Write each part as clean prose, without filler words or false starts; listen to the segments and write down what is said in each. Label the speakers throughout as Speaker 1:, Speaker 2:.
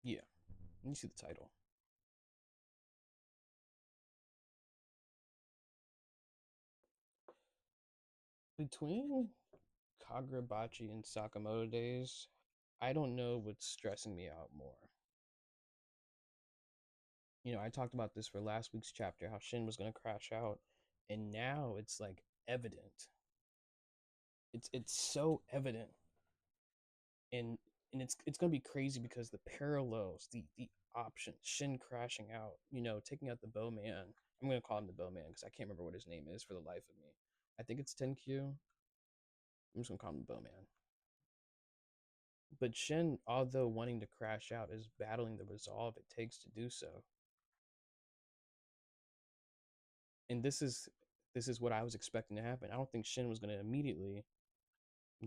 Speaker 1: Yeah, you see the title. Between Kagurabachi and Sakamoto days, I don't know what's stressing me out more. I talked about this for last week's chapter, how Shin was going to crash out, and now it's like evident. It's so evident, and it's going to be crazy because the parallels, the options, Shin crashing out, taking out the Bowman. I'm going to call him the Bowman because I can't remember what his name is for the life of me. I think it's Tenkyu. I'm just going to call him the Bowman. But Shin, although wanting to crash out, is battling the resolve it takes to do so. And this is what I was expecting to happen. I don't think Shin was going to immediately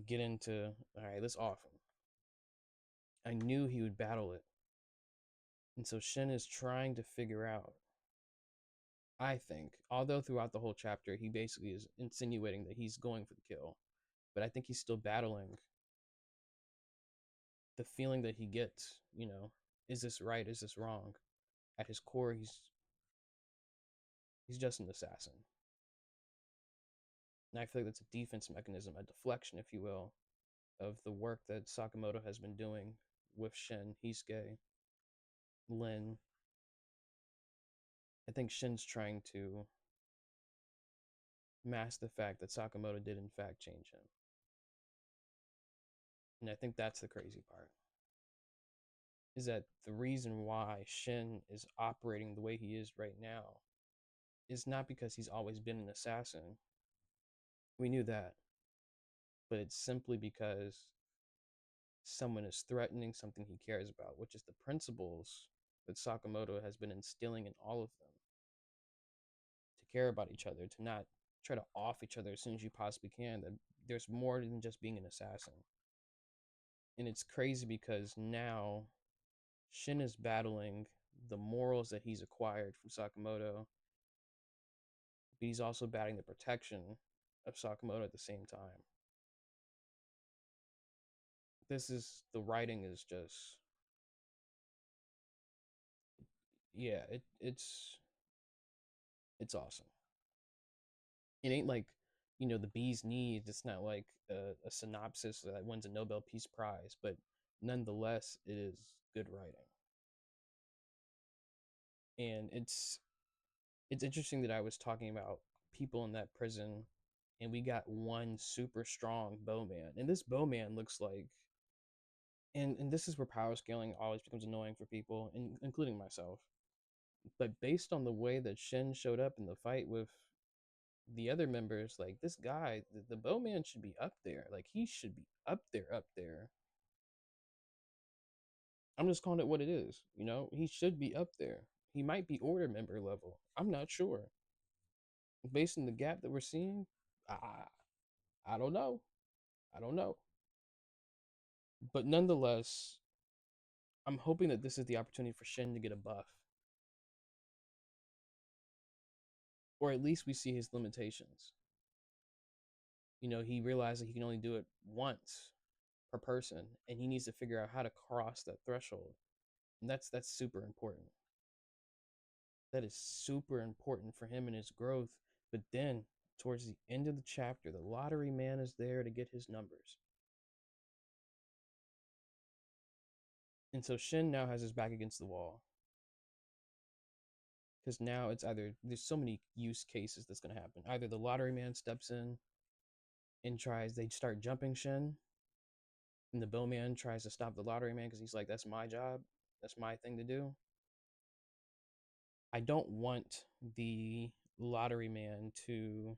Speaker 1: get into, all right, let's off him. I knew he would battle it. And so Shin is trying to figure out, I think, although throughout the whole chapter he basically is insinuating that he's going for the kill, but I think he's still battling the feeling that he gets, is this right? Is this wrong? At his core, he's just an assassin. And I feel like that's a defense mechanism, a deflection, if you will, of the work that Sakamoto has been doing with Shin, Hisuke, Lin. I think Shin's trying to mask the fact that Sakamoto did in fact change him. And I think that's the crazy part. Is that the reason why Shin is operating the way he is right now is not because he's always been an assassin. We knew that. But it's simply because someone is threatening something he cares about, which is the principles that Sakamoto has been instilling in all of them to care about each other, to not try to off each other as soon as you possibly can. That there's more than just being an assassin. And it's crazy because now Shin is battling the morals that he's acquired from Sakamoto, but he's also battling the protection of Sakamoto at the same time. The writing is just, yeah, it's awesome. It ain't like, the bee's knees. It's not like a synopsis that wins a Nobel Peace Prize, but nonetheless, it is good writing. And it's interesting that I was talking about people in that prison, and we got one super strong bowman, and this bowman looks like, and this is where power scaling always becomes annoying for people, including myself. But based on the way that Shin showed up in the fight with the other members, like this guy, the bowman should be up there. Like he should be up there, up there. I'm just calling it what it is. He should be up there. He might be order member level. I'm not sure. Based on the gap that we're seeing, I I don't know. I don't know. But nonetheless, I'm hoping that this is the opportunity for Shin to get a buff, or at least we see his limitations. He realized that he can only do it once per person, and he needs to figure out how to cross that threshold. And that's super important. That is super important for him and his growth. But then, towards the end of the chapter, the lottery man is there to get his numbers. And so Shin now has his back against the wall. Because now it's either, there's so many use cases that's going to happen. Either the lottery man steps in and they start jumping Shin, and the bowman tries to stop the lottery man because he's like, that's my job. That's my thing to do. I don't want the lottery man to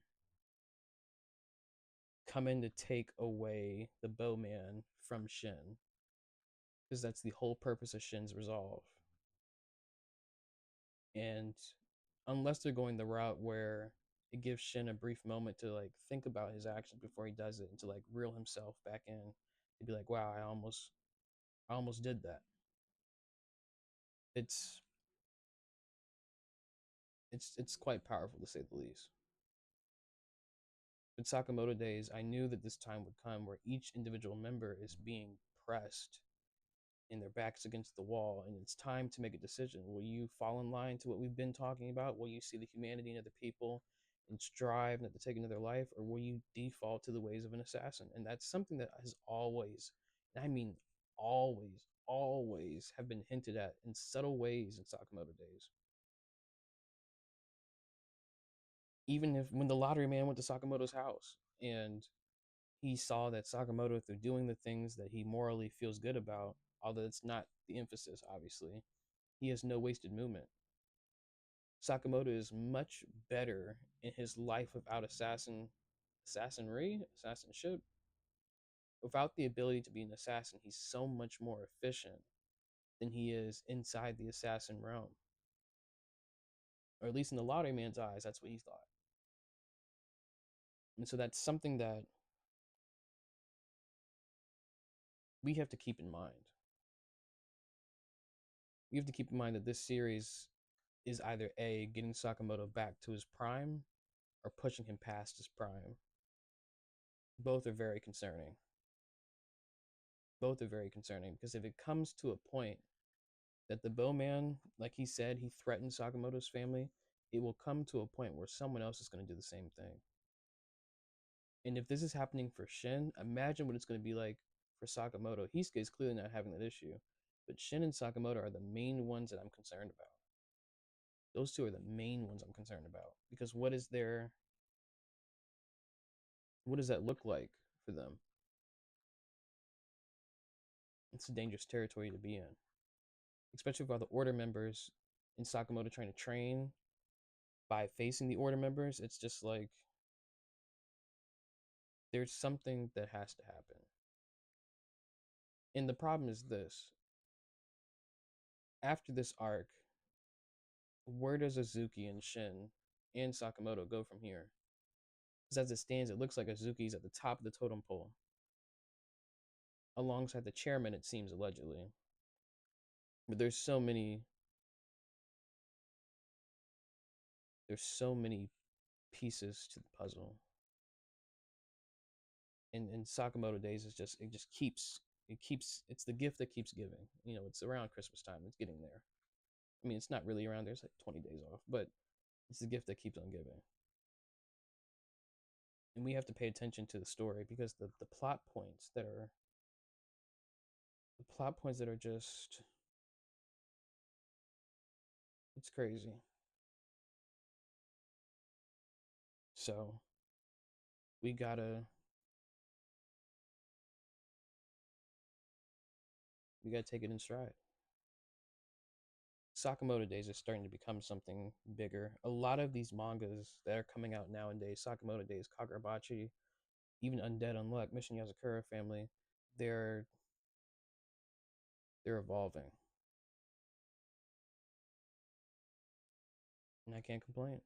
Speaker 1: come in to take away the bowman from Shin, because that's the whole purpose of Shin's resolve. And unless they're going the route where it gives Shin a brief moment to like think about his actions before he does it and to like reel himself back in, he'd be like, wow, I almost did that. It's it's quite powerful to say the least. With Sakamoto days, I knew that this time would come where each individual member is being pressed and their backs against the wall, and it's time to make a decision. Will you fall in line to what we've been talking about? Will you see the humanity in other people and strive not to take another life, or will you default to the ways of an assassin? And that's something that has always, and I mean always, always have been hinted at in subtle ways in Sakamoto days. Even if when the lottery man went to Sakamoto's house and he saw that Sakamoto, through doing the things that he morally feels good about, although it's not the emphasis, obviously, he has no wasted movement. Sakamoto is much better in his life without assassinship. Without the ability to be an assassin, he's so much more efficient than he is inside the assassin realm. Or at least in the lottery man's eyes, that's what he thought. And so that's something that we have to keep in mind. We have to keep in mind that this series is either A, getting Sakamoto back to his prime, or pushing him past his prime. Both are very concerning. Both are very concerning because if it comes to a point that the bowman, like he said, he threatened Sakamoto's family, it will come to a point where someone else is going to do the same thing. And if this is happening for Shin, imagine what it's going to be like for Sakamoto. He's clearly not having that issue, but Shin and Sakamoto are the main ones that I'm concerned about. Those two are the main ones I'm concerned about because what does that look like for them? It's a dangerous territory to be in, especially with all the order members in Sakamoto trying to train by facing the order members. It's just like there's something that has to happen. And the problem is this: after this arc, where does Azuki and Shin and Sakamoto go from here? Because as it stands, it looks like Azuki's at the top of the totem pole, alongside the chairman, it seems, allegedly. But there's so many pieces to the puzzle. In Sakamoto days, it's the gift that keeps giving. It's around Christmas time. It's getting there. I mean, it's not really around there. It's like 20 days off, but it's the gift that keeps on giving. And we have to pay attention to the story because the plot points that are just, it's crazy. So we gotta we gotta take it in stride. Sakamoto days is starting to become something bigger. A lot of these mangas that are coming out nowadays, Sakamoto days, Kagurabachi, even Undead Unluck, Mission Yazakura family, they're they're evolving. And I can't complain.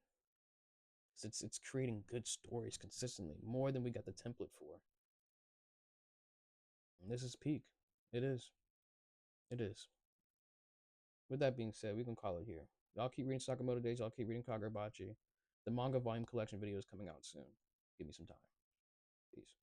Speaker 1: It's creating good stories consistently, more than we got the template for. And this is peak. It is. It is. With that being said, we can call it here. Y'all keep reading Sakamoto Days. Y'all keep reading Kagurabachi. The manga volume collection video is coming out soon. Give me some time. Peace.